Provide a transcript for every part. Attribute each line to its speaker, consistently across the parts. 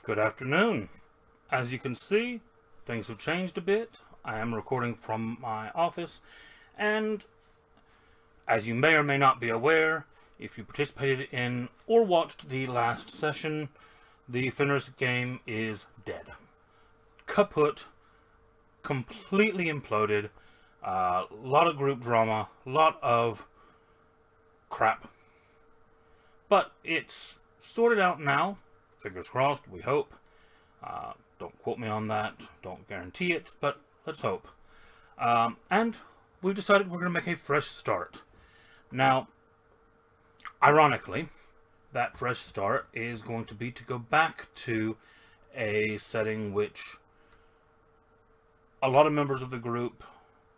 Speaker 1: Good afternoon. As you can see, things have changed a bit. I am recording from my office, and as you may or may not be aware, if you participated in or watched the last session, the Fenris game is dead. Kaput, completely imploded, a lot of group drama, a lot of crap. But it's sorted out now. Fingers crossed, we hope. Don't quote me on that, don't guarantee it, but let's hope. And we've decided we're going to make a fresh start. Now, ironically, that fresh start is going to be to go back to a setting which a lot of members of the group,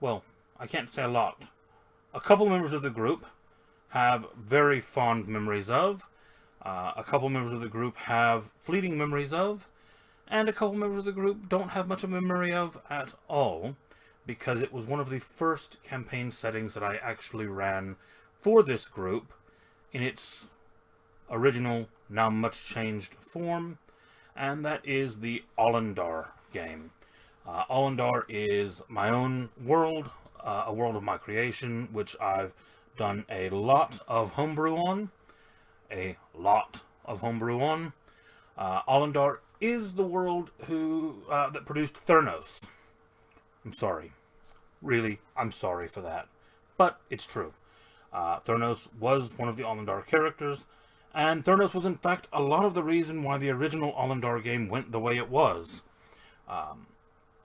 Speaker 1: well, I can't say a lot, a couple members of the group have very fond memories of, a couple members of the group have fleeting memories of, and a couple members of the group don't have much of a memory of at all, because it was one of the first campaign settings that I actually ran for this group in its original, now much changed form, and that is the Olyndar game. Olyndar is my own world, a world of my creation, which I've done a lot of homebrew on. Olyndar is the world that produced Thurnos. I'm sorry. Really, I'm sorry for that. But it's true. Thurnos was one of the Olyndar characters, and Thurnos was in fact a lot of the reason why the original Olyndar game went the way it was.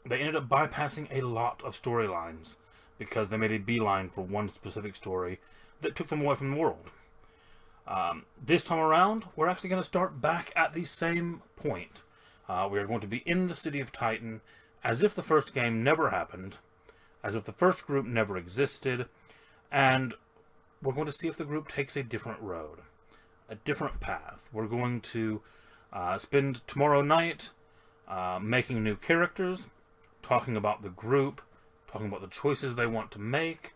Speaker 1: They ended up bypassing a lot of storylines because they made a beeline for one specific story that took them away from the world. This time around, we're actually going to start back at the same point. We are going to be in the city of Titan as if the first game never happened, as if the first group never existed, and we're going to see if the group takes a different road, a different path. We're going to spend tomorrow night making new characters, talking about the group, talking about the choices they want to make.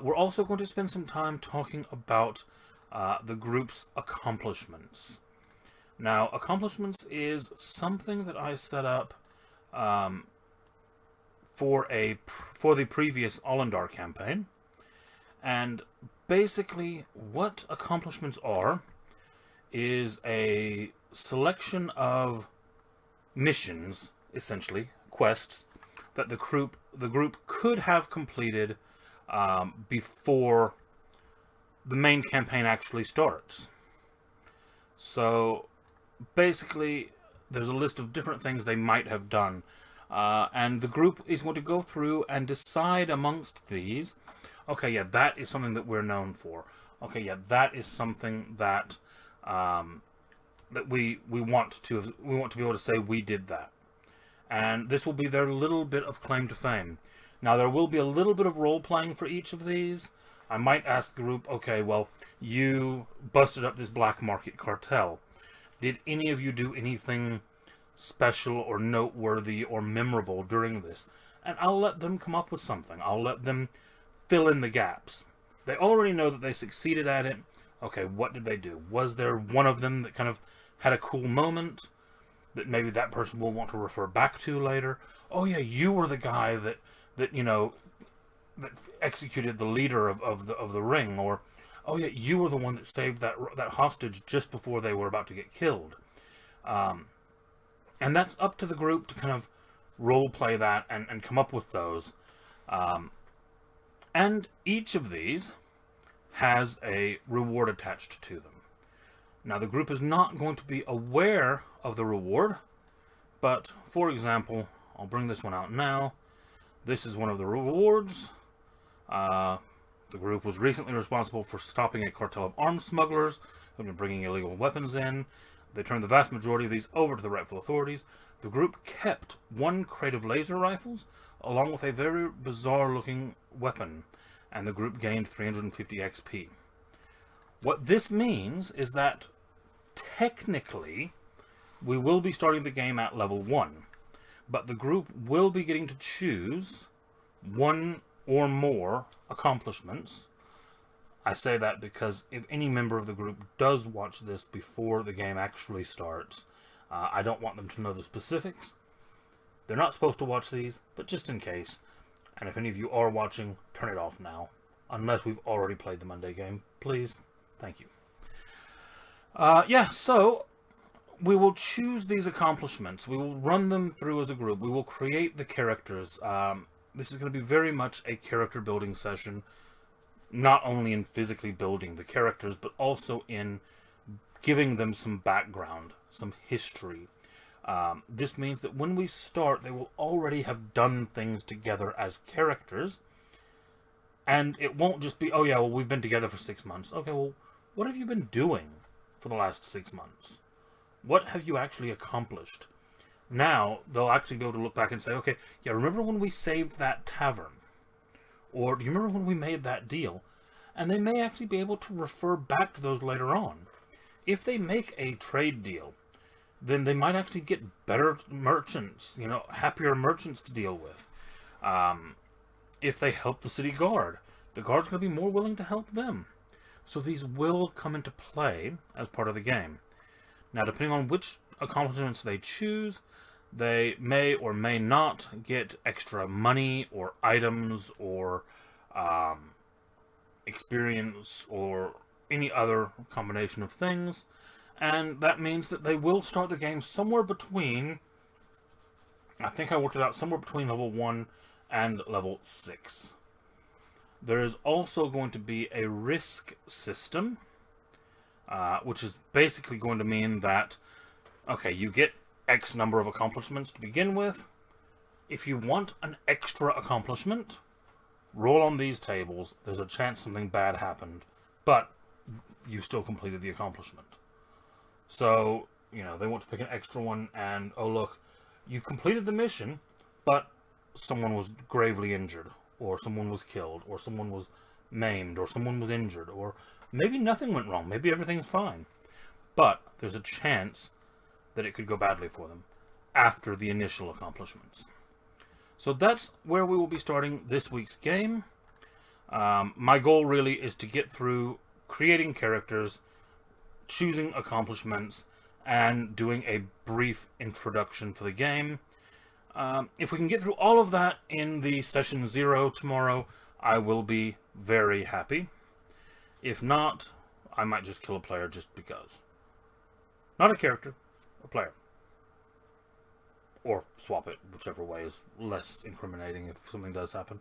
Speaker 1: We're also going to spend some time talking about the group's accomplishments. Now, accomplishments is something that I set up for the previous Olyndar campaign, and basically what accomplishments are is a selection of missions, essentially quests, that the group could have completed before the main campaign actually starts. So basically there's a list of different things they might have done, and the group is going to go through and decide amongst these, okay, yeah, that is something that we're known for. Okay, yeah, that is something that that we want to be able to say we did that. And this will be their little bit of claim to fame. Now, there will be a little bit of role-playing for each of these. I might ask the group, okay, well, you busted up this black market cartel. Did any of you do anything special or noteworthy or memorable during this? And I'll let them come up with something. I'll let them fill in the gaps. They already know that they succeeded at it. Okay, what did they do? Was there one of them that kind of had a cool moment that maybe that person will want to refer back to later? Oh yeah, you were the guy that executed the leader of the ring, or oh yeah, you were the one that saved that hostage just before they were about to get killed. And that's up to the group to kind of role play that and come up with those. And each of these has a reward attached to them. Now, the group is not going to be aware of the reward, but, for example, I'll bring this one out now. This is one of the rewards. The group was recently responsible for stopping a cartel of arms smugglers who have been bringing illegal weapons in. They turned the vast majority of these over to the rightful authorities. The group kept one crate of laser rifles, along with a very bizarre-looking weapon, and the group gained 350 XP. What this means is that technically we will be starting the game at level 1, but the group will be getting to choose one or more accomplishments. I say that because if any member of the group does watch this before the game actually starts, I don't want them to know the specifics. They're not supposed to watch these, but just in case. And if any of you are watching, turn it off now. Unless we've already played the Monday game. Please. Thank you. Yeah, so we will choose these accomplishments. We will run them through as a group. We will create the characters. This is going to be very much a character building session. Not only in physically building the characters, but also in giving them some background, some history. This means that when we start, they will already have done things together as characters. And it won't just be, oh yeah, well, we've been together for 6 months. Okay, well, what have you been doing for the last 6 months? What have you actually accomplished? Now, they'll actually be able to look back and say, okay, yeah, remember when we saved that tavern? Or do you remember when we made that deal? And they may actually be able to refer back to those later on. If they make a trade deal, then they might actually get better merchants, you know, happier merchants to deal with. If they help the city guard, the guard's going to be more willing to help them. So these will come into play as part of the game. Now, depending on which accomplishments they choose, they may or may not get extra money or items or experience or any other combination of things. And that means that they will start the game somewhere between, I think I worked it out, somewhere between level 1 and level 6. There is also going to be a risk system, which is basically going to mean that, okay, you get X number of accomplishments to begin with. If you want an extra accomplishment, roll on these tables. There's a chance something bad happened, but you still completed the accomplishment. So, you know, they want to pick an extra one, and, oh look, you completed the mission, but someone was gravely injured, or someone was killed, or someone was maimed, or someone was injured, or maybe nothing went wrong, maybe everything's fine. But there's a chance that it could go badly for them after the initial accomplishments. So that's where we will be starting this week's game. My goal really is to get through creating characters, choosing accomplishments, and doing a brief introduction for the game. If we can get through all of that in the session 0 tomorrow, I will be very happy. If not, I might just kill a player just because. Not a character, a player. Or swap it, whichever way is less incriminating if something does happen.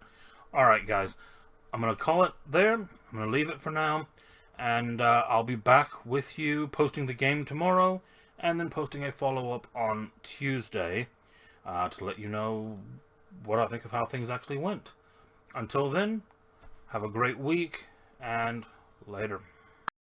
Speaker 1: Alright guys, I'm going to call it there. I'm going to leave it for now. And I'll be back with you posting the game tomorrow, and then posting a follow-up on Tuesday to let you know what I think of how things actually went. Until then, have a great week, and later.